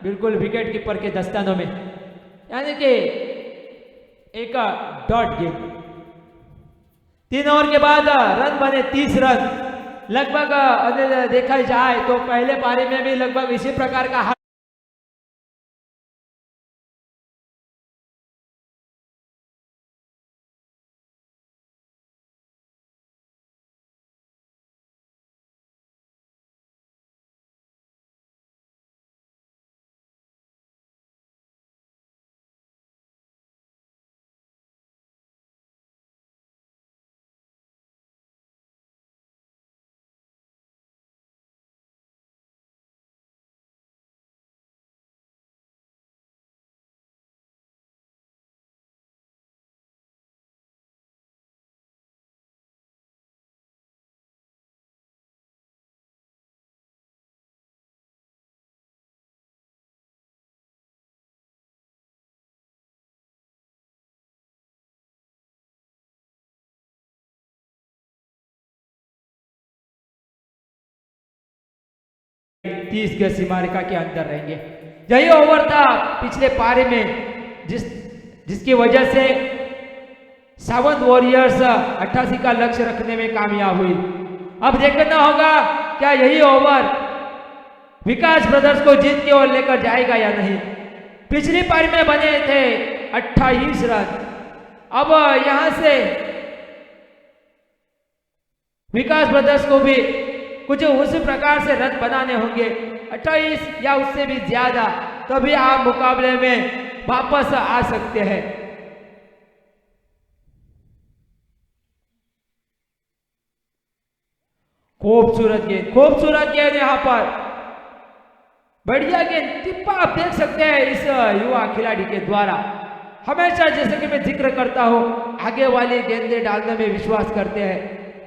बिल्कुल विकेट कीपर के दस्तानों में, यानी कि एक डॉट गेंद। 3 ओवर के बाद रन बने 30 रन। लगभग अगर देखा जाए तो पहले पारी में भी लगभग इसी प्रकार का 30 गज सीमा रेखा के अंदर रहेंगे। यही ओवर था पिछले पारी में जिसकी वजह से सावंत वॉरियर्स 88 का लक्ष्य रखने में कामयाब हुई। अब देखना होगा क्या यही ओवर विकास ब्रदर्स को जीत की ओर लेकर जाएगा या नहीं। पिछली पारी में बने थे 28 रन, अब यहां से विकास ब्रदर्स को भी कुछ उसी प्रकार से रन बनाने होंगे, 28 या उससे भी ज्यादा, तभी आप मुकाबले में वापस आ सकते हैं। खूबसूरत गेंद यहां पर, बढ़िया गेंद, टिप्पा आप देख सकते हैं इस युवा खिलाड़ी के द्वारा। हमेशा जैसे कि मैं जिक्र करता हूं, आगे वाली गेंदें डालने में विश्वास करते हैं।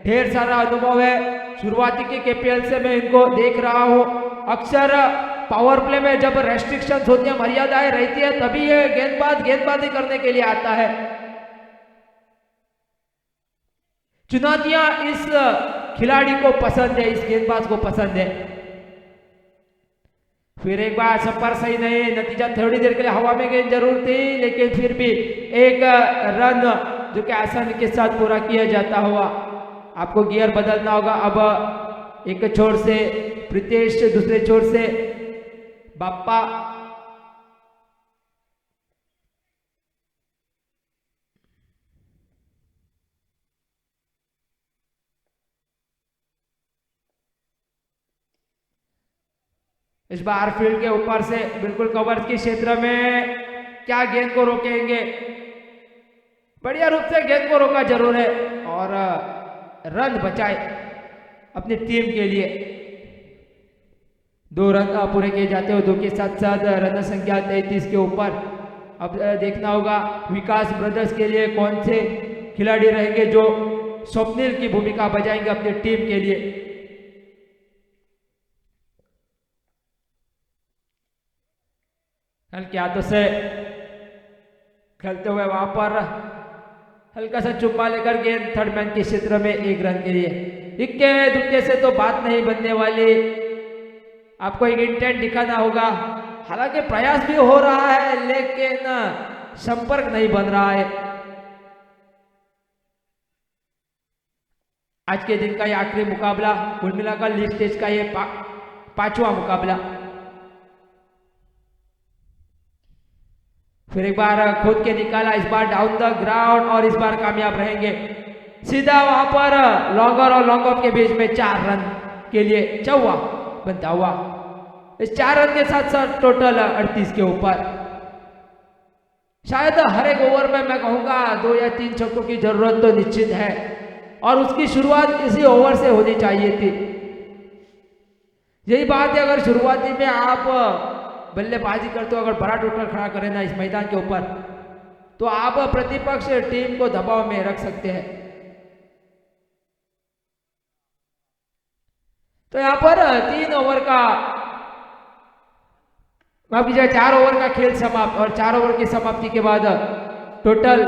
ढेर सारा अनुभव है, शुरुआती के केपीएल से मैं इनको देख रहा हूं। अक्सर पावर प्ले में जब रेस्ट्रिक्शंस होती है, मर्यादाएं रहती है, तभी ये गेंदबाजी करने के लिए आता है। चुनौतियां इस खिलाड़ी को पसंद है, इस गेंदबाज को पसंद है। फिर एक बार संपर्क सही नहीं, नतीजा थोड़ी देर के लिए हवा में गेंद जरूर थी, लेकिन फिर भी एक रन जो कि आसानी के साथ पूरा किया जाता हुआ। आपको गियर बदलना होगा। अब एक छोर से प्रीतेश, दूसरे छोर से बाप्पा। इस बार फील्ड के ऊपर से बिल्कुल कवर के क्षेत्र में क्या गेंद को रोकेंगे, बढ़िया रूप से गेंद को रोका जरूर है और रन बचाए अपनी टीम के लिए। 2 रन पूरे किए जाते हो, 2 के साथ साथ रन संख्या 33 के ऊपर। अब देखना होगा विकास ब्रदर्स के लिए कौन से खिलाड़ी रहेंगे जो स्वप्निल की भूमिका बजाएंगे अपनी टीम के लिए। हल्के हाथों से खेलते हुए वहां पर हल्का सा चुम्मा लेकर गेंद थर्ड मैन के क्षेत्र में 1 रन के लिए। इक्के दुक्के से तो बात नहीं बनने वाली, आपको एक इंटेंट दिखाना होगा। हालांकि प्रयास भी हो रहा है लेकिन संपर्क नहीं बन रहा है। आज के दिन का ये आखिरी मुकाबला, कुल मिलाकर लीग स्टेज का ये 5वां मुकाबला। फिर एक बार खोद के निकाला, इस बार डाउन द ग्राउंड और इस बार कामयाब रहेंगे। सीधा वहां पर लॉन्गर और लॉन्ग ऑफ के बीच में 4 रन के लिए चौवा बनता हुआ। इस 4 रन के साथ साथ टोटल 38 के ऊपर। शायद हर एक ओवर में मैं कहूंगा 2 या 3 छक्कों की जरूरत तो निश्चित है और उसकी शुरुआत इसी ओवर से होनी चाहिए थी। यही बात है, अगर शुरुआती में आप बल्लेबाजी करते हो, अगर बड़ा टोटल खड़ा करें ना इस मैदान के ऊपर, तो आप प्रतिपक्ष टीम को दबाव में रख सकते हैं। तो यहां पर 3 ओवर का, माफ कीजिए 4 ओवर का खेल समाप्त, और 4 ओवर की समाप्ति के बाद टोटल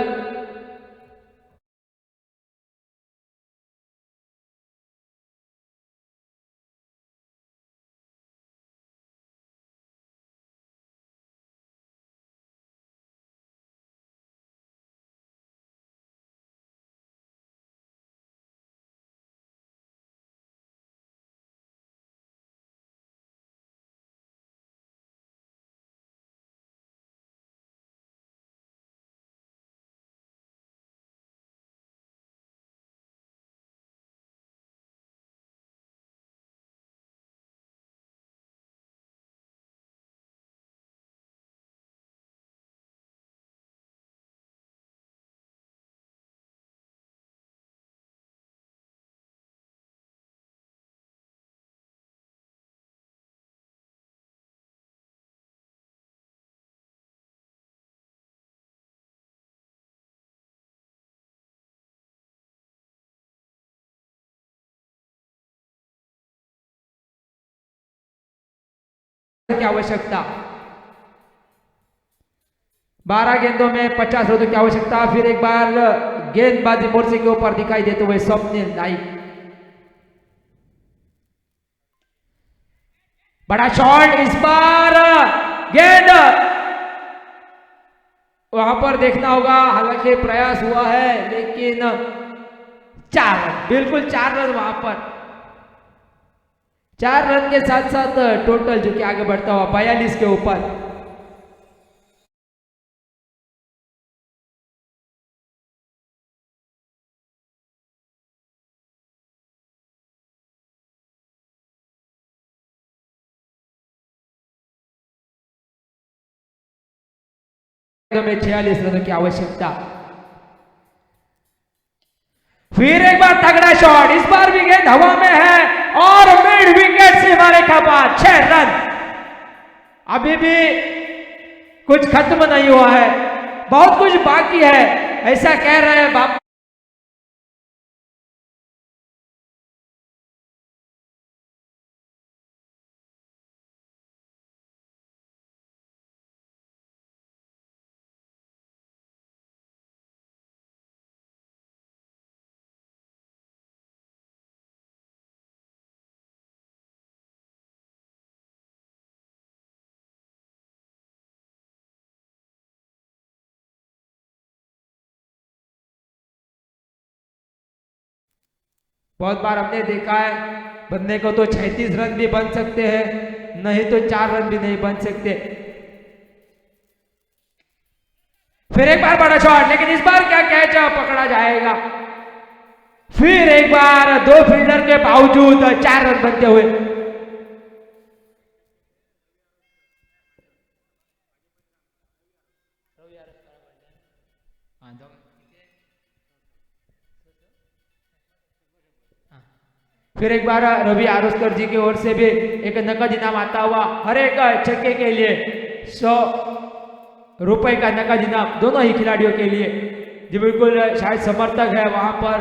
की आवश्यकता, 12 गेंदों में 50 रनों की आवश्यकता। फिर एक बार गेंदबाजी मोर्चे के ऊपर दिखाई देते हुए स्वप्निल नाइक। बड़ा शॉट इस बार, गेंद वहां पर देखना होगा, हालांकि प्रयास हुआ है लेकिन 4 रन, बिल्कुल 4 रन वहां पर, 4 रन के साथ साथ टोटल जो कि आगे बढ़ता हुआ 42 के ऊपर। में 46 रनों की आवश्यकता। फिर एक बार तगड़ा शॉट, इस बार भी गेंद हवा में है और मिड विकेट से मारे खबर, 6 रन। अभी भी कुछ खत्म नहीं हुआ है, बहुत कुछ बाकी है, ऐसा कह रहे हैं बाप। बहुत बार हमने देखा है बनने को तो 36 रन भी बन सकते हैं, नहीं तो 4 रन भी नहीं बन सकते। फिर एक बार बड़ा शॉट, लेकिन इस बार क्या कैच पकड़ा जाएगा। फिर एक बार 2 फील्डर के बावजूद 4 रन बनते हुए। फिर एक बार रवि आरोस्कर जी की ओर से भी एक नकद इनाम आता हुआ, हर एक छक्के के लिए 100 रुपए का नकद इनाम दोनों ही खिलाड़ियों के लिए, जो बिल्कुल शायद समर्थक है वहां पर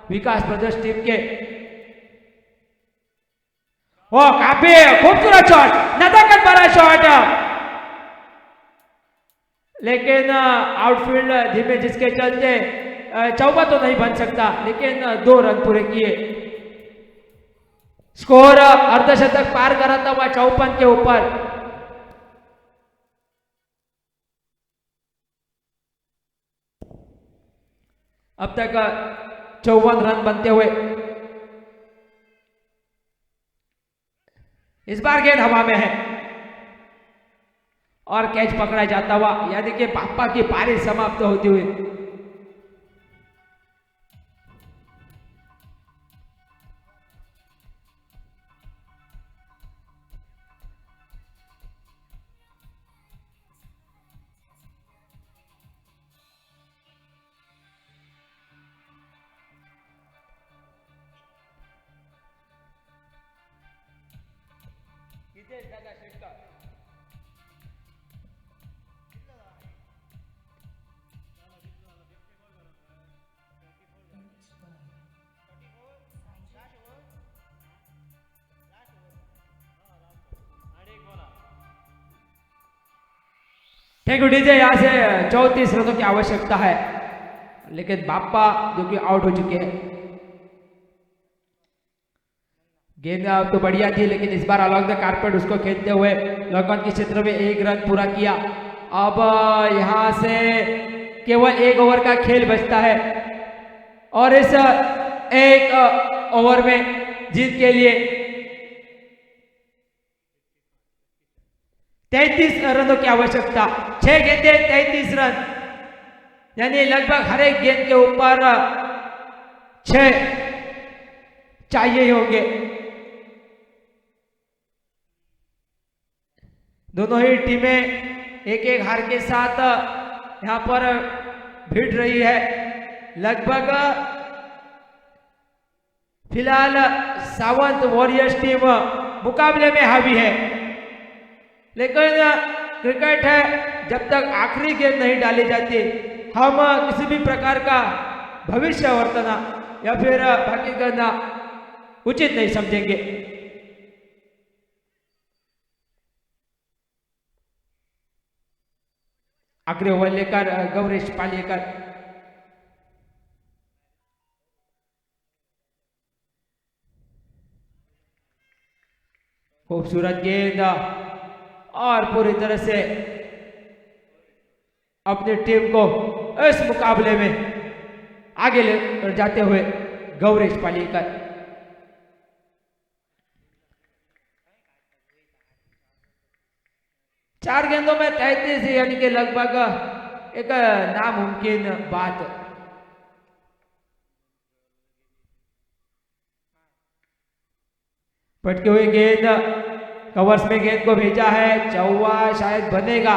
विकास ब्रदर्स टीम के। ओ काफी खूबसूरत शॉट, नजाकत भरा शॉट, लेकिन आउटफील्ड धीमे जिसके चलते चौका तो नहीं बन सकता, लेकिन 2 रन पूरे किए। स्कोर अर्धशतक पार कराता हुआ 54 के ऊपर। अब तक 54 रन बनते हुए। इस बार गेंद हवा में है और कैच पकड़ा जाता हुआ, यानी कि पापा की पारी समाप्त होती हुई। Thank you DJ. यहाँ से 34 रनों की आवश्यकता है, लेकिन बाप्पा जो कि आउट हो चुके हैं। गेंद तो बढ़िया थी, लेकिन इस बार अलॉन्ग द कारपेट उसको खेलते हुए लॉकऑन के क्षेत्र में 1 रन पूरा किया। अब यहाँ से केवल 1 ओवर का खेल बचता है और इस 1 ओवर में जीत के लिए 33 रनों की आवश्यकता। 6 गेंदे 33 रन, यानी लगभग हर एक गेंद के ऊपर 6 चाहिए ही होंगे। दोनों ही टीमें एक एक हार के साथ यहां पर भिड़ रही है। लगभग फिलहाल सावंत वॉरियर्स टीम मुकाबले में हावी है, लेकिन क्रिकेट है, जब तक आखिरी गेंद नहीं डाली जाती हम किसी भी प्रकार का भविष्य वर्तना या फिर बाकी करना उचित नहीं समझेंगे। आखिरी ओवर लेकर गौरीश पालेकर खूबसूरत गेंद और पूरी तरह से अपनी टीम को इस मुकाबले में आगे ले जाते हुए गौरेश पालीकर। चार गेंदों में 33 यानी कि लगभग एक नामुमकिन बात। पटकी हुई गेंद, कवर्स में गेंद को भेजा है, चौवा शायद बनेगा,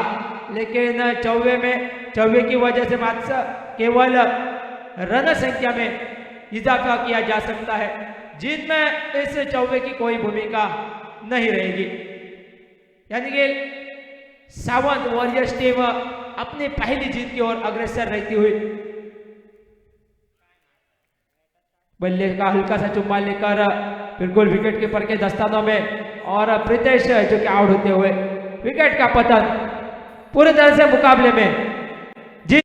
लेकिन चौवे की वजह से मात्र केवल रन संख्या में इजाफा किया जा सकता है। जीत में इस चौवे की कोई भूमिका नहीं रहेगी। यानी कि सावंत वॉरियर्स टीम अपनी पहली जीत की ओर अग्रसर रहती हुई बल्ले का हल्का सा चुम्मा लेकर बिल्कुल विकेट कीपर के दस्तानों में, और प्रीतेश जो कि आउट होते हुए विकेट का पतन। पूरी तरह से मुकाबले में जीत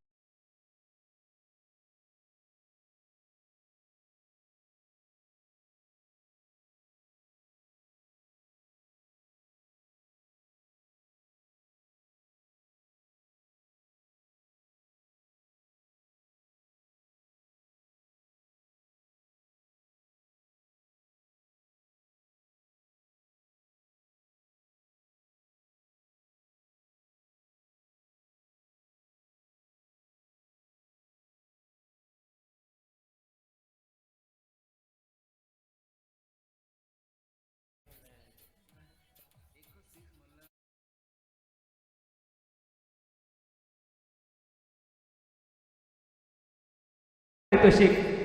पारितोषिक